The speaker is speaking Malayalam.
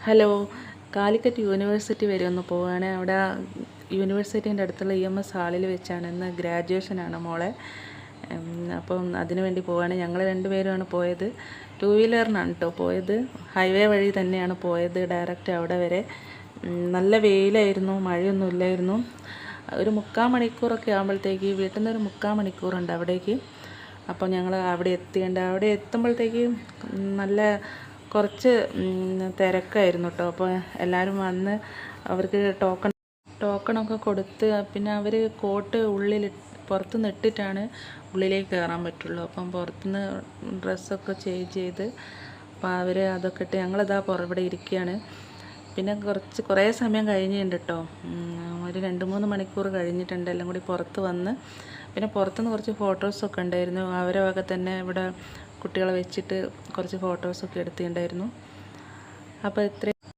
ഹലോ, കാലിക്കറ്റ് യൂണിവേഴ്സിറ്റി വരെ ഒന്ന് പോവുകയാണ്. അവിടെ യൂണിവേഴ്സിറ്റീൻ്റെ അടുത്തുള്ള EMS ഹാളിൽ വെച്ചാണ് ഇന്ന് ഗ്രാജുവേഷനാണ് മോളെ. അപ്പം അതിനു വേണ്ടി പോവുകയാണ്. ഞങ്ങൾ രണ്ടുപേരുമാണ് പോയത്. 2 വീലറിനാണ് കേട്ടോ പോയത്. ഹൈവേ വഴി തന്നെയാണ് പോയത് ഡയറക്റ്റ് അവിടെ വരെ. നല്ല വെയിലായിരുന്നു, മഴയൊന്നും ഇല്ലായിരുന്നു. ഒരു 3/4 മണിക്കൂറൊക്കെ ആകുമ്പോഴത്തേക്ക് വീട്ടിൽ നിന്ന് ഒരു 3/4 മണിക്കൂറുണ്ട് അവിടേക്ക്. അപ്പോൾ ഞങ്ങൾ അവിടെ എത്തിയുണ്ട്. അവിടെ എത്തുമ്പോഴത്തേക്ക് നല്ല കുറച്ച് തിരക്കായിരുന്നു കേട്ടോ. അപ്പോൾ എല്ലാവരും വന്ന് അവർക്ക് ടോക്കണൊക്കെ കൊടുത്ത് പിന്നെ അവർ കോട്ട് പുറത്തുനിന്ന് ഇട്ടിട്ടാണ് ഉള്ളിലേക്ക് കയറാൻ പറ്റുള്ളൂ. അപ്പം പുറത്തുനിന്ന് ഡ്രസ്സൊക്കെ ചേഞ്ച് ചെയ്ത് അപ്പോൾ അവർ അതൊക്കെ ഇട്ട് ഞങ്ങളിതാ ഇവിടെ ഇരിക്കുകയാണ്. പിന്നെ കുറേ സമയം കഴിഞ്ഞിട്ടുണ്ട് കേട്ടോ. ഒരു 2-3 മണിക്കൂർ കഴിഞ്ഞിട്ടുണ്ട് എല്ലാം കൂടി പുറത്ത് വന്ന്. പിന്നെ പുറത്തുനിന്ന് കുറച്ച് ഫോട്ടോസൊക്കെ ഉണ്ടായിരുന്നു. അവരെ വക തന്നെ ഇവിടെ കുട്ടികളെ വെച്ചിട്ട് കുറച്ച് ഫോട്ടോസൊക്കെ എടുത്തിട്ടുണ്ടായിരുന്നു. അപ്പോൾ